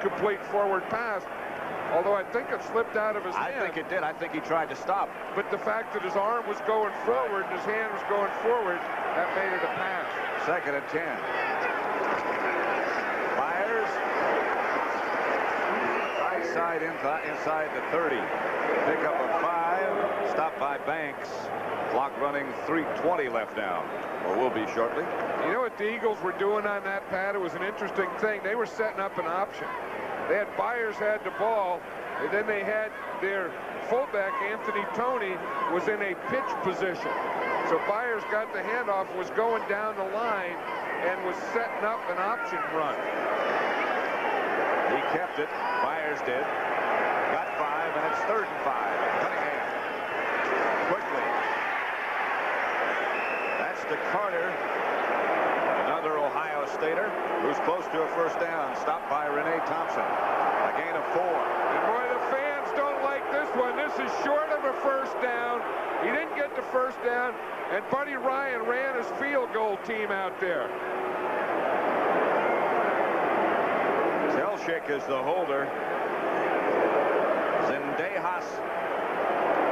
complete forward pass. Although I think it slipped out of his hand. I think it did. I think he tried to stop. But the fact that his arm was going forward and his hand was going forward, that made it a pass. 2nd and 10. Myers. Right side inside the 30. Pick up a 5. Stopped by Banks. Clock running, 3:20 left now. Or will be shortly. You know what the Eagles were doing on that pad? It was an interesting thing. They were setting up an option. They had Byers had the ball, and then they had their fullback, Anthony Toney, was in a pitch position. So Byers got the handoff, was going down the line, and was setting up an option run. He kept it. Byers did. Got 5, and it's 3rd and 5. Cunningham. Quickly. That's to Carter. Another Ohio Stater who's close to a first down. Stopped by Renee Thompson. A gain of 4. And boy, the fans don't like this one. This is short of a first down. He didn't get the first down, and Buddy Ryan ran his field goal team out there. Telchik is the holder. Zendejas.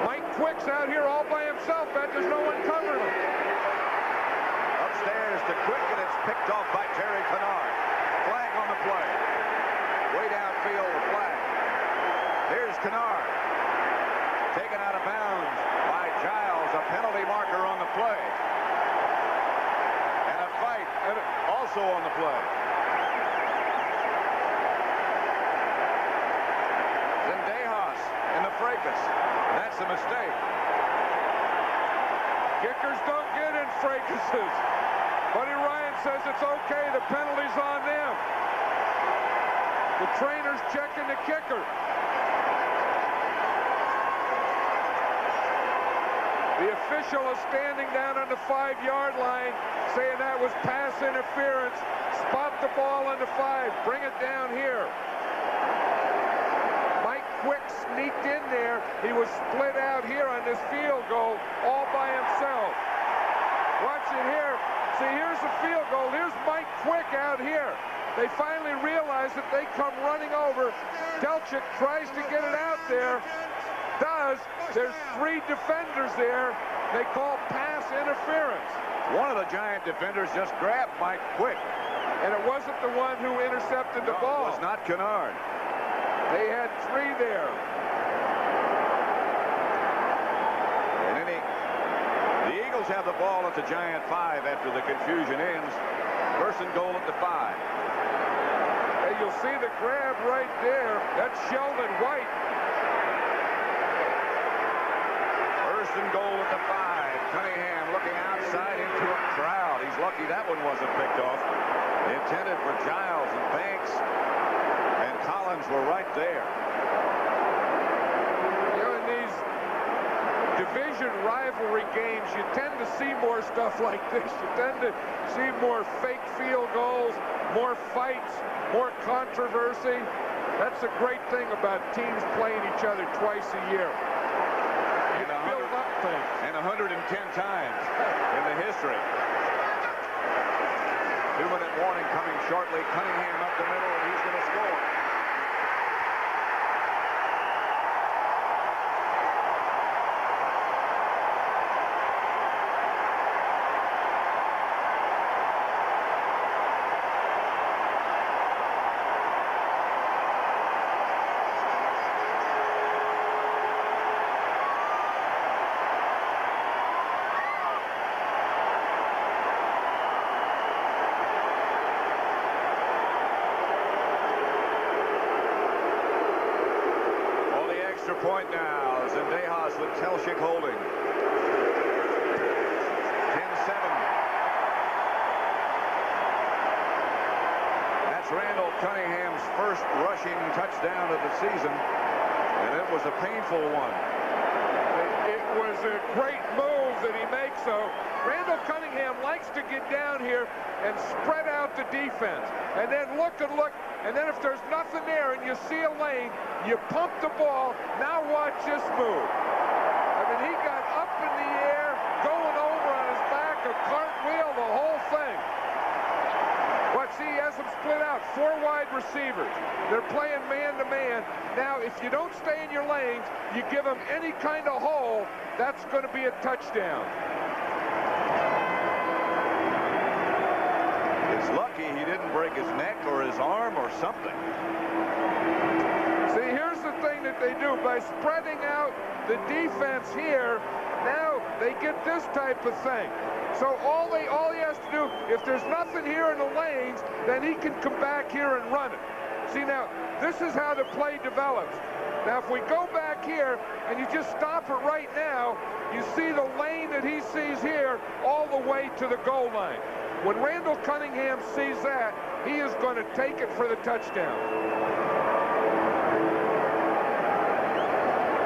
Mike Quick's out here all by himself, but there's no one covering him. Upstairs to Quick, and it's picked off by Terry Kennard. Flag on the play. Way downfield, the flag. Here's Kennard. Taken out of bounds by Giles. A penalty marker on the play. And a fight also on the play. Zendejas in the fracas. That's a mistake. Kickers don't get in fracases. Buddy Ryan says it's okay. The penalty's on them. The trainer's checking the kicker. The official is standing down on the 5-yard line saying that was pass interference. Spot the ball on the 5. Bring it down here. Mike Quick sneaked in there. He was split out here on this field goal all by himself. Watch it here. See, here's the field goal. Here's Mike Quick out here. They finally realize that they come running over. Telchik tries to get it out there. Does. There's 3 defenders there. They call pass interference. One of the Giant defenders just grabbed Mike Quick. And it wasn't the one who intercepted the ball. It was not Kennard. They had 3 there. The Eagles have the ball at the Giant 5 after the confusion ends. 1st and goal at the 5. And you'll see the grab right there. That's Sheldon White. 1st and goal at the 5. Cunningham looking outside into a crowd. He's lucky that one wasn't picked off. Intended for Giles and Banks. And Collins were right there. You know, in these division rivalry games, you tend to see more stuff like this. You tend to see more fake field goals, more fights, more controversy. That's the great thing about teams playing each other twice a year. You build up things. And 110 times in the history. 2-minute warning coming shortly. Cunningham up the middle, and he's going to score. Point now. Zendejas with Telchik holding. 10-7. That's Randall Cunningham's first rushing touchdown of the season, and it was a painful one. It was a great move that he makes, so Randall Cunningham likes to get down here and spread out the defense, and then look and look, and then if there's nothing there and you see a lane, you pump the ball. Now watch this move. I mean, he got up in the air, going over on his back, a cartwheel, the whole thing. But see, he has them split out. 4 wide receivers. They're playing man-to-man. Now, if you don't stay in your lanes, you give them any kind of hole, that's going to be a touchdown. It's lucky he didn't break his neck or his arm or something. See, here's the thing that they do. By spreading out the defense here, now they get this type of thing. So all he has to do, if there's nothing here in the lanes, then he can come back here and run it. See, now, this is how the play develops. Now, if we go back here and you just stop it right now, you see the lane that he sees here all the way to the goal line. When Randall Cunningham sees that, he is going to take it for the touchdown.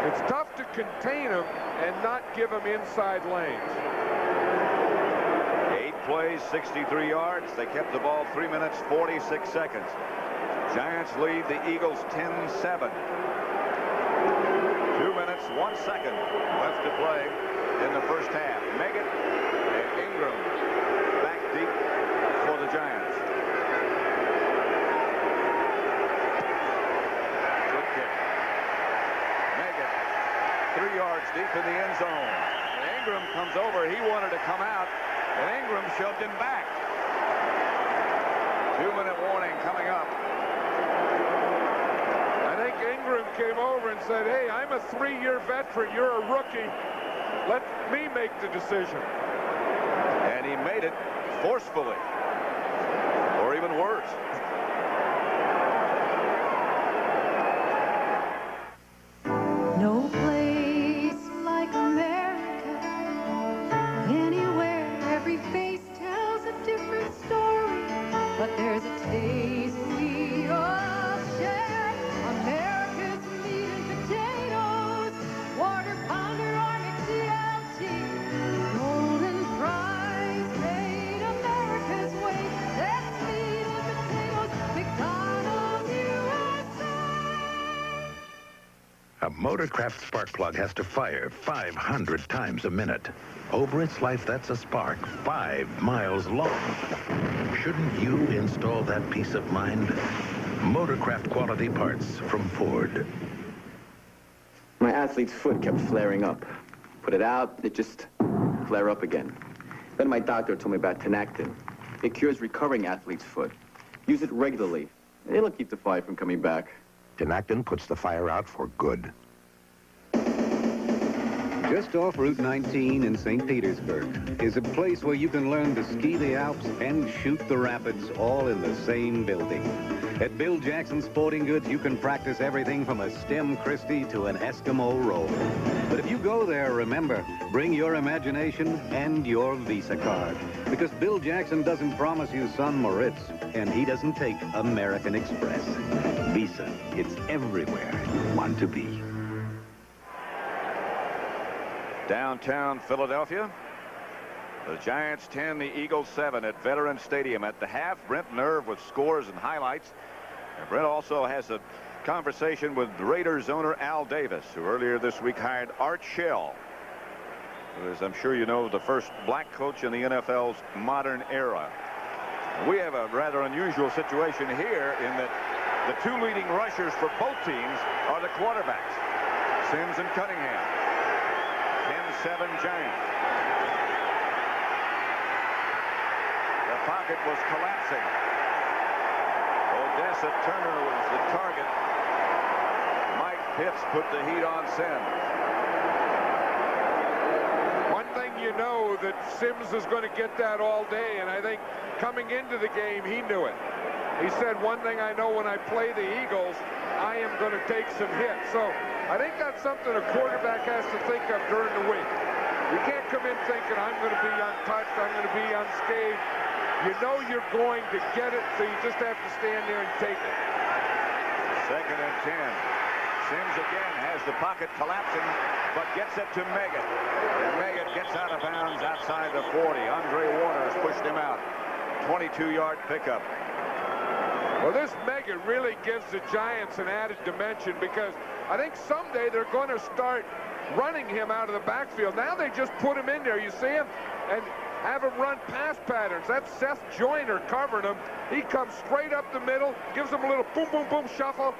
It's tough to contain him and not give him inside lanes. 8 plays, 63 yards. They kept the ball 3 minutes, 46 seconds. Giants lead the Eagles 10-7. 2 minutes, 1 second left to play in the first half. Meggett and Ingram back deep for the Giants. Good kick. Meggett 3 yards deep in the end zone. And Ingram comes over. He wanted to come out, and Ingram shoved him back. 2-minute warning coming up. I think Ingram came over and said, hey, I'm a 3-year veteran. You're a rookie. Let me make the decision. And he made it forcefully, or even worse. No place like America. Anywhere, every face tells a different story. But there's a taste we all share. America's meat and potatoes, Quarter Pounder or McDLT, golden fries made America's way. That's meat and potatoes, McDonald's USA. A Motorcraft spark plug has to fire 500 times a minute. Over its life, that's a spark 5 miles long. Shouldn't you install that peace of mind? Motorcraft quality parts from Ford. My athlete's foot kept flaring up. Put it out, it just flare up again. Then my doctor told me about Tenactin. It cures recovering athlete's foot. Use it regularly. It'll keep the fire from coming back. Tenactin puts the fire out for good. Just off Route 19 in St. Petersburg is a place where you can learn to ski the Alps and shoot the rapids all in the same building. At Bill Jackson Sporting Goods, you can practice everything from a stem Christie to an Eskimo roll. But if you go there, remember, bring your imagination and your Visa card. Because Bill Jackson doesn't promise you Sun Moritz, and he doesn't take American Express. Visa, it's everywhere you want to be. Downtown Philadelphia. The Giants 10, the Eagles 7 at Veterans Stadium. At the half, Brent Nerve with scores and highlights. And Brent also has a conversation with Raiders owner Al Davis, who earlier this week hired Art Shell, who is, I'm sure you know, the first black coach in the NFL's modern era. We have a rather unusual situation here in that the 2 leading rushers for both teams are the quarterbacks, Sims and Cunningham. 10-7 Giants. The pocket was collapsing. Odessa Turner was the target. Mike Pitts put the heat on Sims. One thing you know that Sims is going to get that all day, and I think coming into the game, he knew it. He said, one thing I know when I play the Eagles, I am going to take some hits. So I think that's something a quarterback has to think of during the week. You can't come in thinking, I'm going to be untouched, I'm going to be unscathed. You know you're going to get it, so you just have to stand there and take it. 2nd and 10. Sims again has the pocket collapsing, but gets it to Meggett. And Meggett gets out of bounds outside the 40. Andre Warner has pushed him out. 22-yard pickup. Well, this Meggett really gives the Giants an added dimension, because I think someday they're going to start running him out of the backfield. Now they just put him in there. You see him? And have him run pass patterns. That's Seth Joyner covering him. He comes straight up the middle, gives him a little boom, boom, boom shuffle.